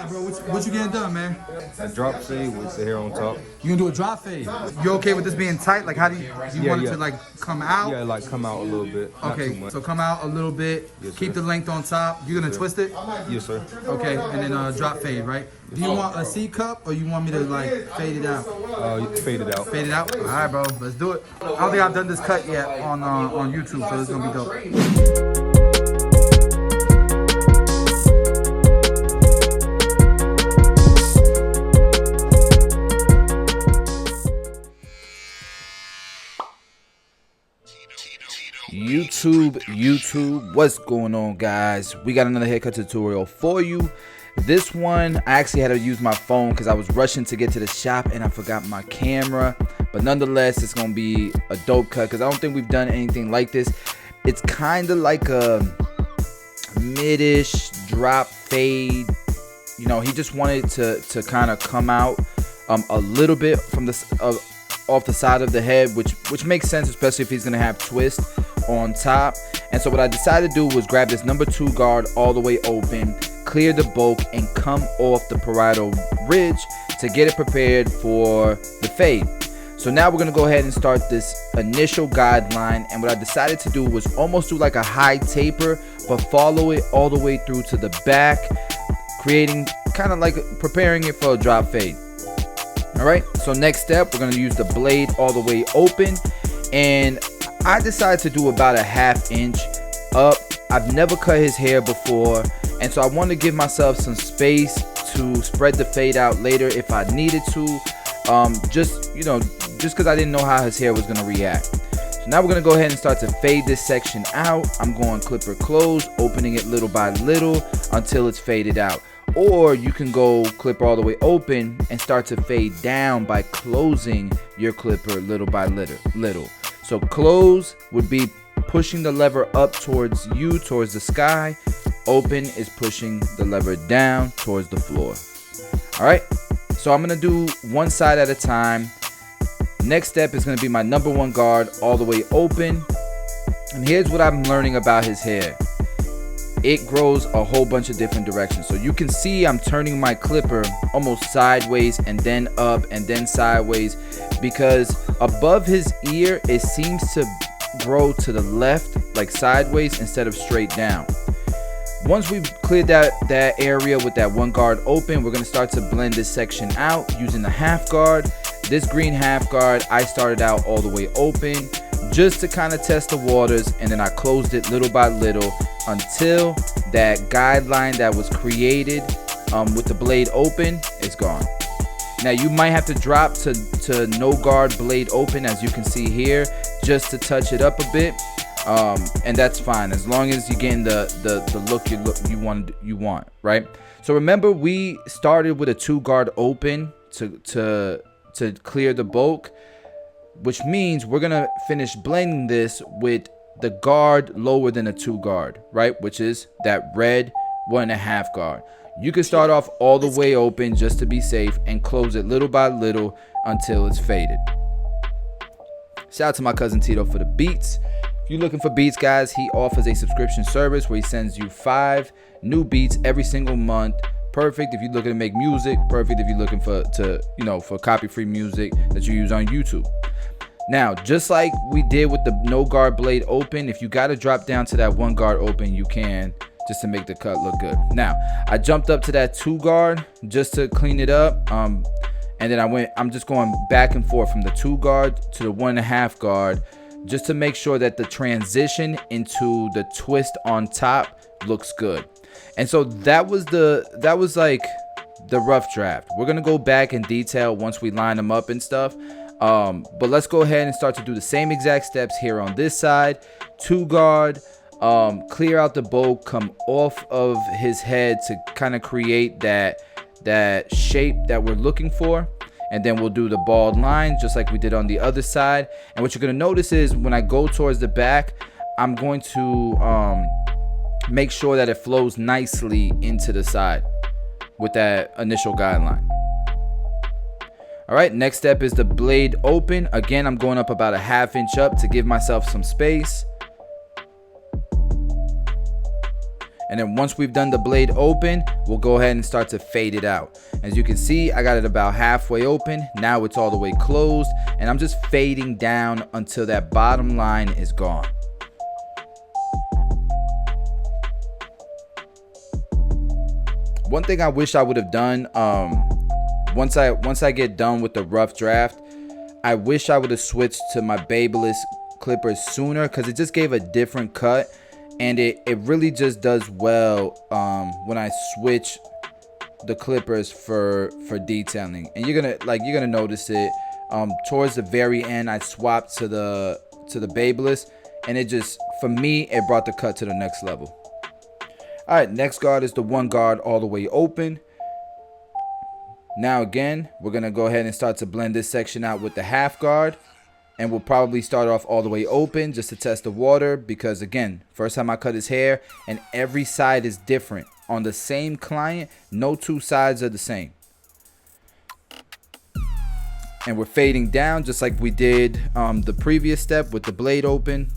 bro, what you getting done, man? A drop fade with the hair on top. You gonna do a drop fade? You okay with this being tight? Like, how do you want it to like come out? Yeah, like come out a little bit. Not too Okay, much. so come out a little bit. Yes, keep sir. the length on top. You're gonna twist it? Yes, sir. Okay, and then drop fade, right? Do you want a C cup or you want me to like fade it out? You can fade it out. Fade it out? All right, bro. Let's do it. I don't think I've done this cut yet on YouTube, so it's gonna be dope. YouTube, what's going on, guys? We got another haircut tutorial for you. This one, I actually had to use my phone because I was rushing to get to the shop and I forgot my camera. But nonetheless, it's gonna be a dope cut because I don't think we've done anything like this. It's kind of like a mid-ish drop fade. You know, he just wanted to kind of come out a little bit from the off the side of the head, which makes sense, especially if he's gonna have twist on top. And so what I decided to do was grab this number 2 guard all the way open, clear the bulk, and come off the parietal ridge to get it prepared for the fade. So now we're gonna go ahead and start this initial guideline, and what I decided to do was almost do like a high taper, but follow it all the way through to the back, creating kind of like preparing it for a drop fade. All right, so next step, we're gonna use the blade all the way open, and I decided to do about a 1/2 inch up. I've never cut his hair before, and so I want to give myself some space to spread the fade out later if I needed to, just because I didn't know how his hair was gonna react. So now we're gonna go ahead and start to fade this section out. I'm going clipper close, opening it little by little until it's faded out. Or you can go clipper all the way open and start to fade down by closing your clipper little by little. So close would be pushing the lever up towards you, towards the sky. Open is pushing the lever down towards the floor. All right, so I'm gonna do one side at a time. Next step is gonna be my number 1 guard all the way open. And here's what I'm learning about his hair. It grows a whole bunch of different directions. So you can see I'm turning my clipper almost sideways and then up and then sideways, because above his ear it seems to grow to the left, like sideways instead of straight down. Once we've cleared that area with that 1 guard open, we're going to start to blend this section out using the 1/2 guard. This green 1/2 guard, I started out all the way open just to kind of test the waters, and then I closed it little by little until that guideline that was created with the blade open is gone. Now you might have to drop to no guard blade open, as you can see here, just to touch it up a bit, and that's fine as long as you're getting the look you want, right? So remember, we started with a 2 guard open to clear the bulk, which means we're gonna finish blending this with the guard lower than a 2 guard, right? Which is that red 1.5 guard. You can start off all the way open just to be safe and close it little by little until it's faded. Shout out to my cousin Tito for the beats. If you're looking for beats, guys, he offers a subscription service where he sends you 5 new beats every single month. Perfect if you're looking to make music, perfect if you're looking for copy-free music that you use on YouTube. Now, just like we did with the no guard blade open, if you got to drop down to that 1 guard open, you can, just to make the cut look good. Now, I jumped up to that 2 guard just to clean it up, and then I'm just going back and forth from the 2 guard to the 1.5 guard, just to make sure that the transition into the twist on top looks good. And so that was like the rough draft. We're gonna go back in detail once we line them up and stuff. But let's go ahead and start to do the same exact steps here on this side. 2 guard, clear out the bulk, come off of his head to kind of create that shape that we're looking for, and then we'll do the bald line just like we did on the other side. And what you're gonna notice is when I go towards the back, I'm going to make sure that it flows nicely into the side with that initial guideline. All right, next step is the blade open. Again, I'm going up about a 1/2 inch up to give myself some space. And then once we've done the blade open, we'll go ahead and start to fade it out. As you can see, I got it about halfway open. Now it's all the way closed, and I'm just fading down until that bottom line is gone. One thing I wish I would have done, once I get done with the rough draft, I wish I would have switched to my Babyliss clippers sooner, because it just gave a different cut, and it really just does well when I switch the clippers for detailing. And you're gonna notice it towards the very end. I swapped to the Babyliss, and it just, for me, it brought the cut to the next level. All right, next guard is the one guard all the way open. Now again, we're gonna go ahead and start to blend this section out with the half guard, and we'll probably start off all the way open just to test the water, because again, first time I cut his hair, and every side is different. On the same client, no two sides are the same. And we're fading down just like we did the previous step with the blade open.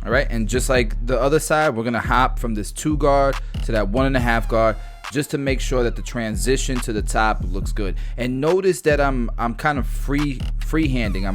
All right, and just like the other side, we're gonna hop from this 2 guard to that 1.5 guard, just to make sure that the transition to the top looks good. And notice that I'm kind of freehanding.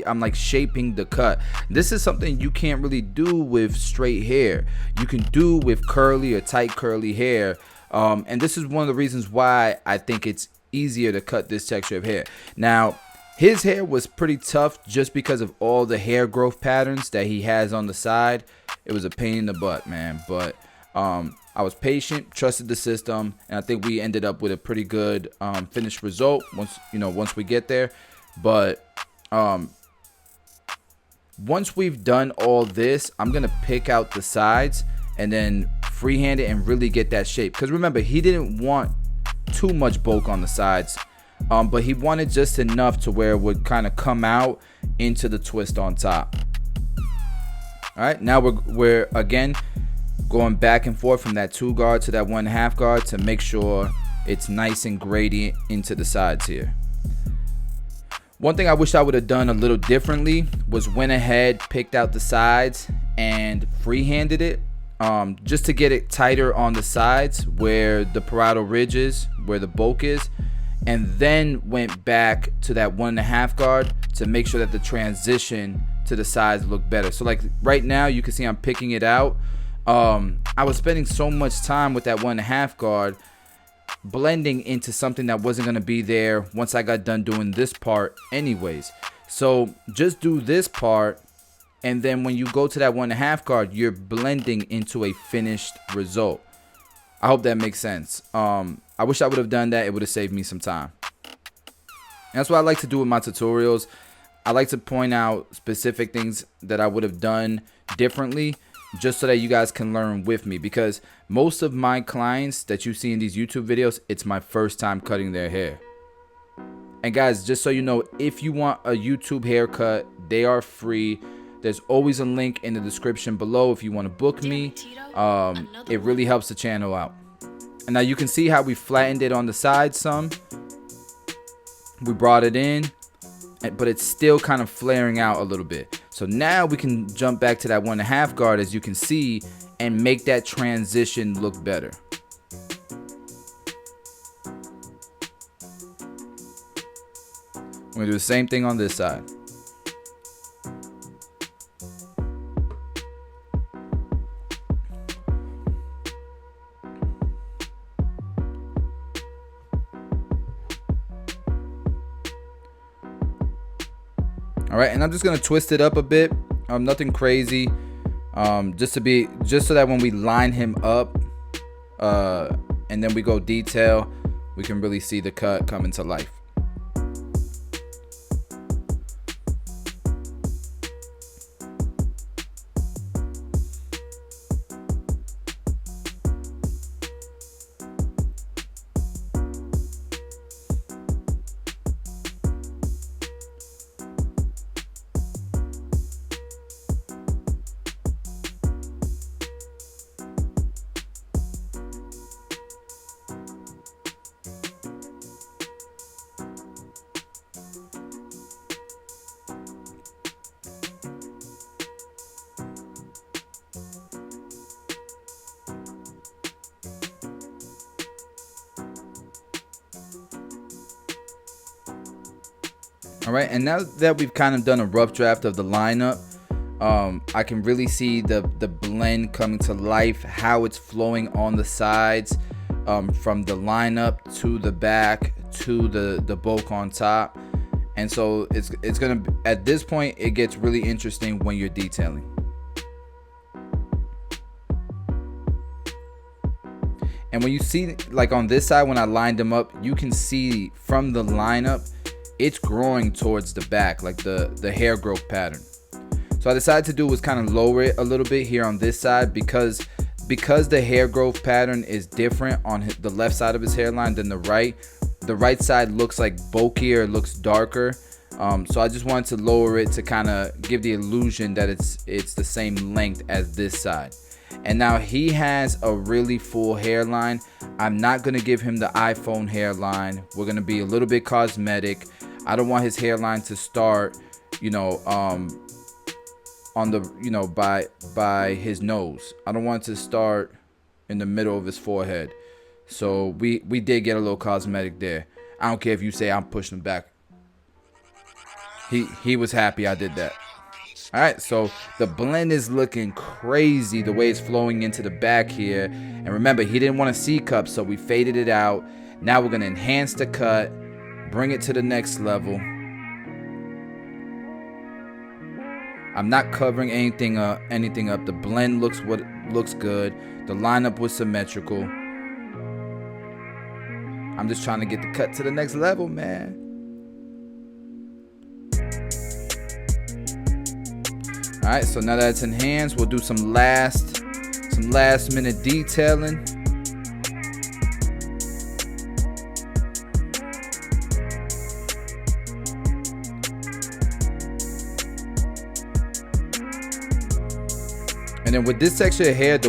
I'm like shaping the cut. This is something you can't really do with straight hair. You can do with curly or tight curly hair. And this is one of the reasons why I think it's easier to cut this texture of hair. Now, his hair was pretty tough just because of all the hair growth patterns that he has on the side. It was a pain in the butt, man. But I was patient, trusted the system, and I think we ended up with a pretty good finished result once we get there. But once we've done all this, I'm gonna pick out the sides and then freehand it and really get that shape. Because remember, he didn't want too much bulk on the sides. But he wanted just enough to where it would kind of come out into the twist on top. All right, now we're again going back and forth from that 2 guard to that 1.5 guard to make sure it's nice and gradient into the sides here. One thing I wish I would have done a little differently was went ahead, picked out the sides, and freehanded it. Just to get it tighter on the sides where the parietal ridge is, where the bulk is. And then went back to that 1.5 guard to make sure that the transition to the sides looked better. So like right now, you can see I'm picking it out. I was spending so much time with that 1.5 guard blending into something that wasn't going to be there once I got done doing this part anyways. So just do this part, and then when you go to that 1.5 guard, you're blending into a finished result. I hope that makes sense. I wish I would have done that. It would have saved me some time. And that's what I like to do with my tutorials. I like to point out specific things that I would have done differently, just so that you guys can learn with me. Because most of my clients that you see in these YouTube videos, it's my first time cutting their hair. And guys, just so you know, if you want a YouTube haircut, they are free. There's always a link in the description below if you want to book me. It really helps the channel out. And now you can see how we flattened it on the side some. We brought it in, but it's still kind of flaring out a little bit. So now we can jump back to that 1.5 guard, as you can see, and make that transition look better. We're gonna do the same thing on this side. All right, and I'm just gonna twist it up a bit. Nothing crazy. Just so that when we line him up, and then we go detail, we can really see the cut come into life. All right, and now that we've kind of done a rough draft of the lineup, I can really see the blend coming to life, how it's flowing on the sides, from the lineup to the back to the bulk on top. And so it's gonna, at this point, it gets really interesting when you're detailing. And when you see, like on this side, when I lined them up, you can see from the lineup, it's growing towards the back, like the hair growth pattern. So I decided to do was kind of lower it a little bit here on this side because the hair growth pattern is different on the left side of his hairline than the right. The right side looks like bulkier, looks darker. So I just wanted to lower it to kind of give the illusion that it's the same length as this side. And now he has a really full hairline. I'm not going to give him the iPhone hairline. We're going to be a little bit cosmetic. I don't want his hairline to start, on the, by his nose. I don't want it to start in the middle of his forehead. So we did get a little cosmetic there. I don't care if you say I'm pushing him back. He was happy I did that. All right, so the blend is looking crazy the way it's flowing into the back here. And remember, he didn't want a C cup, so we faded it out. Now we're gonna enhance the cut, bring it to the next level. I'm not covering anything up. The blend looks good. The lineup was symmetrical. I'm just trying to get the cut to the next level, man. All right, so now that it's enhanced, we'll do some last minute detailing. And then with this section of hair,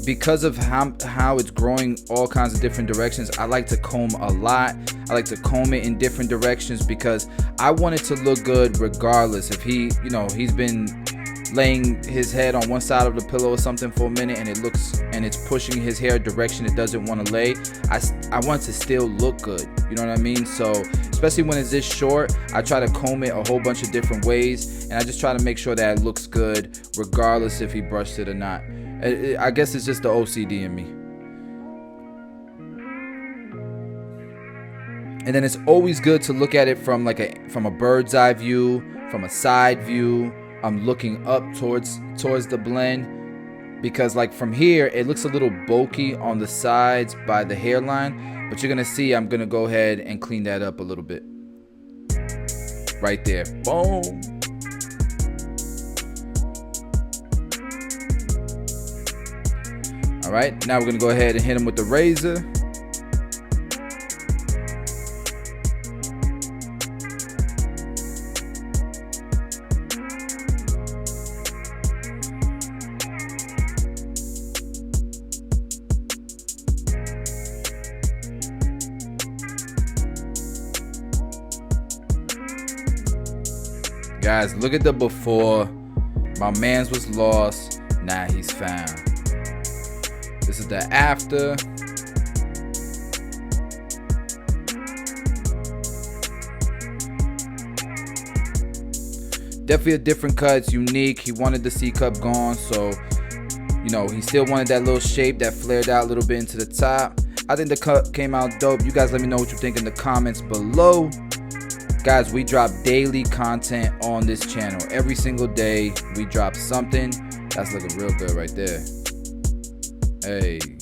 because of how it's growing all kinds of different directions, I like to comb a lot. I like to comb it in different directions because I want it to look good regardless. If he's been laying his head on one side of the pillow or something for a minute and it's pushing his hair a direction it doesn't want to lay, I want it to still look good. You know what I mean? So especially when it's this short, I try to comb it a whole bunch of different ways, and I just try to make sure that it looks good regardless if he brushed it or not. I guess it's just the OCD in me. And then it's always good to look at it from a bird's eye view, from a side view. I'm looking up towards the blend, because like from here it looks a little bulky on the sides by the hairline, but you're gonna see I'm gonna go ahead and clean that up a little bit. Right there, boom. All right, now we're gonna go ahead and hit him with the razor. Guys, look at the before. My man's was lost, now he's found. This is the after. Definitely a different cut. It's unique. He wanted the C cup gone, so he still wanted that little shape that flared out a little bit into the top. I think the cut came out dope. You guys let me know what you think in the comments below. Guys, we drop daily content on this channel. Every single day we drop something. That's looking real good right there. Hey.